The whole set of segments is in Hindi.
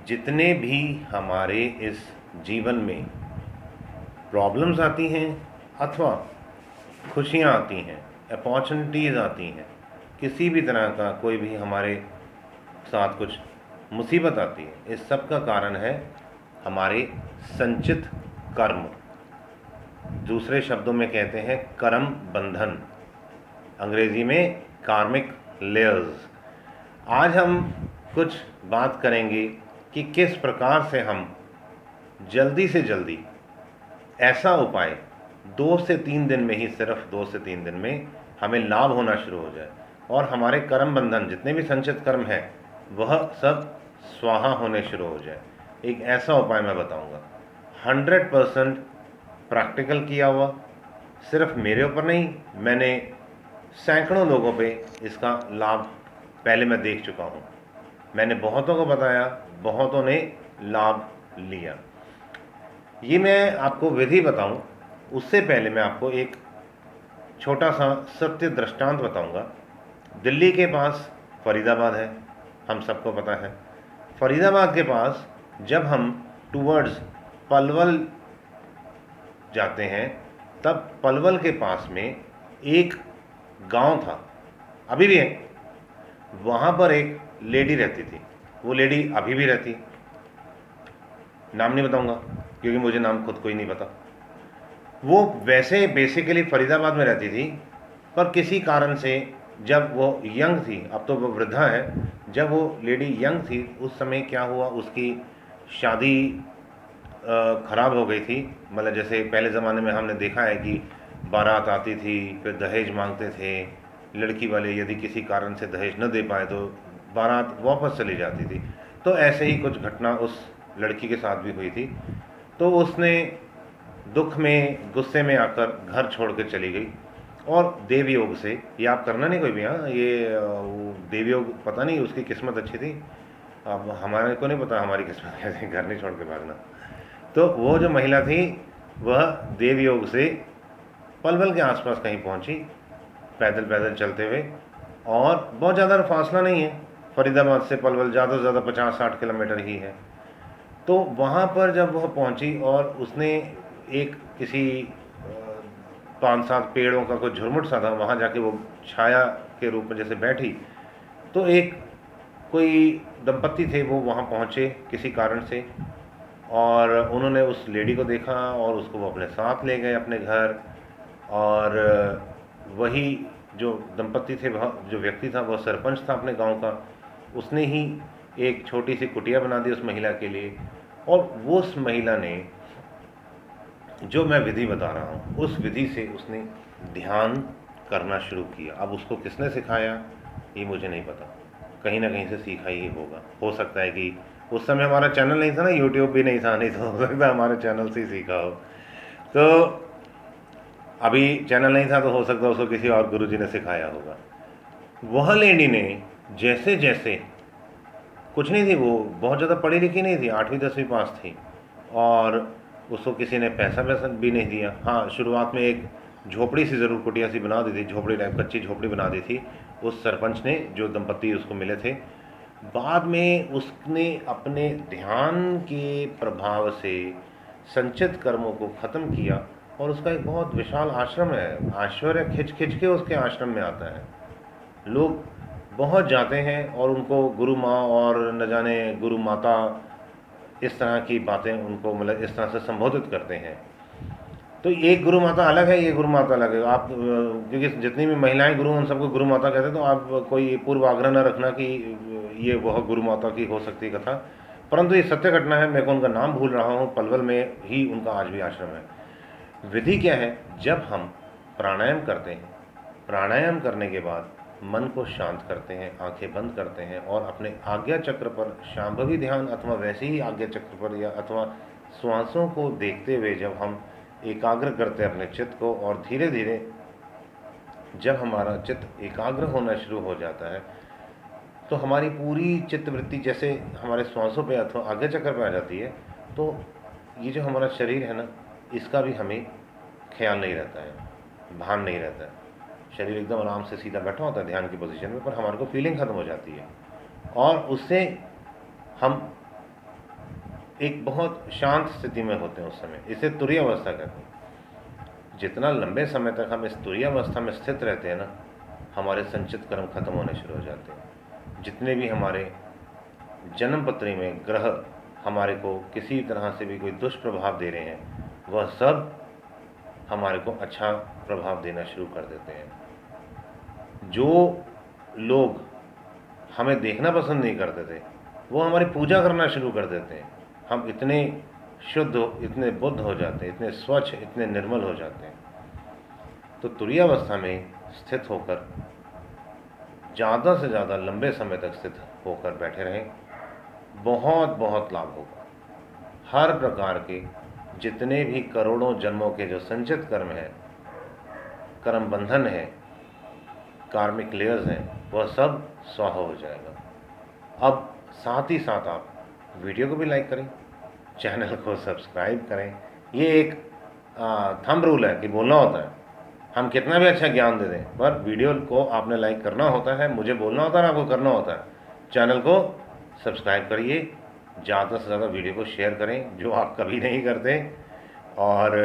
जितने भी हमारे इस जीवन में प्रॉब्लम्स आती हैं अथवा खुशियाँ आती हैं, अपॉर्चुनिटीज़ आती हैं, किसी भी तरह का कोई भी हमारे साथ कुछ मुसीबत आती है, इस सब का कारण है हमारे संचित कर्म। दूसरे शब्दों में कहते हैं कर्म बंधन, अंग्रेजी में कार्मिक लेयर्स। आज हम कुछ बात करेंगे कि किस प्रकार से हम जल्दी से जल्दी ऐसा उपाय 2 से 3 दिन में ही, सिर्फ 2 से 3 दिन में हमें लाभ होना शुरू हो जाए और हमारे कर्म बंधन जितने भी संचित कर्म हैं वह सब स्वाहा होने शुरू हो जाए। एक ऐसा उपाय मैं बताऊंगा, 100% प्रैक्टिकल किया हुआ, सिर्फ मेरे ऊपर नहीं, मैंने सैकड़ों लोगों पे इसका लाभ पहले मैं देख चुका हूँ। मैंने बहुतों को बताया, बहुतों ने लाभ लिया। ये मैं आपको विधि बताऊं उससे पहले मैं आपको एक छोटा सा सत्य दृष्टांत बताऊंगा। दिल्ली के पास फरीदाबाद है, हम सबको पता है। फरीदाबाद के पास जब हम टूवर्ड्स पलवल जाते हैं तब पलवल के पास में एक गांव था, अभी भी है। वहाँ पर एक लेडी रहती थी, वो लेडी अभी भी रहती है। नाम नहीं बताऊंगा क्योंकि मुझे नाम खुद को ही नहीं पता। वो वैसे बेसिकली फरीदाबाद में रहती थी, पर किसी कारण से जब वो यंग थी, अब तो वो वृद्धा है, जब वो लेडी यंग थी उस समय क्या हुआ, उसकी शादी ख़राब हो गई थी। मतलब जैसे पहले ज़माने में हमने देखा है कि बारात आती थी, फिर दहेज मांगते थे लड़की वाले, यदि किसी कारण से दहेज न दे पाए तो बारात वापस चली जाती थी। तो ऐसे ही कुछ घटना उस लड़की के साथ भी हुई थी। तो उसने दुख में, गुस्से में आकर घर छोड़ के चली गई और देवयोग से, ये आप करना नहीं कोई भी, हाँ, ये वो देवयोग, पता नहीं उसकी किस्मत अच्छी थी, अब हमारे को नहीं पता हमारी किस्मत कैसे, घर नहीं छोड़ के भागना। तो वो जो महिला थी वह देवयोग से पलवल के आसपास कहीं पहुंची, पैदल पैदल चलते हुए, और बहुत ज़्यादा फासला नहीं है, फरीदाबाद से पलवल ज़्यादा से ज़्यादा 50-60 किलोमीटर ही है। तो वहाँ पर जब वह पहुंची और उसने एक किसी 5-7 पेड़ों का कोई झुरमुट सा था, वहाँ जाके वो छाया के रूप में जैसे बैठी, तो एक कोई दंपत्ति थे, वो वहाँ पहुँचे किसी कारण से, और उन्होंने उस लेडी को देखा और उसको वो अपने साथ ले गए अपने घर। और वही जो दंपत्ति थे, वह जो व्यक्ति था वह सरपंच था अपने गांव का, उसने ही एक छोटी सी कुटिया बना दी उस महिला के लिए। और वो उस महिला ने, जो मैं विधि बता रहा हूँ, उस विधि से उसने ध्यान करना शुरू किया। अब उसको किसने सिखाया ये मुझे नहीं पता, कहीं ना कहीं से सीखा ही होगा। हो सकता है कि उस समय हमारा चैनल नहीं था ना, यूट्यूब भी नहीं था, नहीं तो हो सकता है हमारे चैनल से ही सीखा हो। तो अभी चैनल नहीं था तो हो सकता है उसको किसी और गुरुजी ने सिखाया होगा। वह लेडी ने जैसे जैसे, कुछ नहीं थी, वो बहुत ज़्यादा पढ़ी लिखी नहीं थी, 8वीं 10वीं पास थी, और उसको किसी ने पैसा वैसा भी नहीं दिया। हाँ, शुरुआत में एक झोपड़ी सी ज़रूर, कुटिया सी बना दी थी, झोपड़ी टाइप, कच्ची झोपड़ी बना दी थी उस सरपंच ने, जो दंपत्ति उसको मिले थे। बाद में उसने अपने ध्यान के प्रभाव से संचित कर्मों को ख़त्म किया और उसका एक बहुत विशाल आश्रम है। ऐश्वर्य खिंच खिंच के उसके आश्रम में आता है, लोग बहुत जाते हैं और उनको गुरु माँ और न जाने गुरु माता, इस तरह की बातें उनको, मतलब इस तरह से संबोधित करते हैं। तो एक गुरु माता अलग है, ये गुरु माता अलग है। आप क्योंकि जितनी भी महिलाएं गुरु, उन सबको गुरु माता कहते हैं, तो आप कोई पूर्व आग्रह न रखना कि ये वह गुरु माता की हो सकती है कथा, परंतु ये सत्य घटना है। मैं को उनका नाम भूल रहा हूँ, पलवल में ही उनका आज भी आश्रम है। विधि क्या है, जब हम प्राणायाम करते हैं, प्राणायाम करने के बाद मन को शांत करते हैं, आंखें बंद करते हैं और अपने आज्ञा चक्र पर शांभवी ध्यान, अथवा वैसे ही आज्ञा चक्र पर, या अथवा श्वासों को देखते हुए जब हम एकाग्र करते हैं अपने चित्त को, और धीरे धीरे जब हमारा चित्त एकाग्र होना शुरू हो जाता है तो हमारी पूरी चित्तवृत्ति जैसे हमारे श्वासों पे अथवा आज्ञा चक्र पे आ जाती है। तो ये जो हमारा शरीर है ना, इसका भी हमें ख्याल नहीं रहता है, भान नहीं रहता है। शरीर एकदम आराम से सीधा बैठा होता है ध्यान की पोजीशन में, पर हमारे को फीलिंग ख़त्म हो जाती है और उससे हम एक बहुत शांत स्थिति में होते हैं उस समय। इसे तुरीय अवस्था कहते हैं। जितना लंबे समय तक हम इस तुरीय अवस्था में स्थित रहते हैं ना, हमारे संचित कर्म खत्म होने शुरू हो जाते हैं। जितने भी हमारे जन्म पत्री में ग्रह हमारे को किसी तरह से भी कोई दुष्प्रभाव दे रहे हैं, वह सब हमारे को अच्छा प्रभाव देना शुरू कर देते हैं। जो लोग हमें देखना पसंद नहीं करते थे, वो हमारी पूजा करना शुरू कर देते हैं। हम इतने शुद्ध, इतने बुद्ध हो जाते हैं, इतने स्वच्छ, इतने निर्मल हो जाते हैं। तो तुरीय अवस्था में स्थित होकर ज़्यादा से ज़्यादा लंबे समय तक स्थित होकर बैठे रहें, बहुत बहुत लाभ होगा। हर प्रकार के जितने भी करोड़ों जन्मों के जो संचित कर्म है, कर्म बंधन है, कार्मिक लेयर्स हैं, वह सब स्वाहा हो जाएगा। अब साथ ही साथ आप वीडियो को भी लाइक करें, चैनल को सब्सक्राइब करें। ये एक थंब रूल है कि बोलना होता है। हम कितना भी अच्छा ज्ञान दे दें, पर वीडियो को आपने लाइक करना होता है, मुझे बोलना होता है, आपको करना होता है। चैनल को सब्सक्राइब करिए, ज़्यादा से ज़्यादा वीडियो को शेयर करें, जो आप कभी नहीं करते। और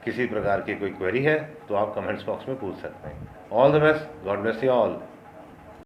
किसी प्रकार की कोई क्वेरी है तो आप कमेंट्स बॉक्स में पूछ सकते हैं। All the best, God bless you all.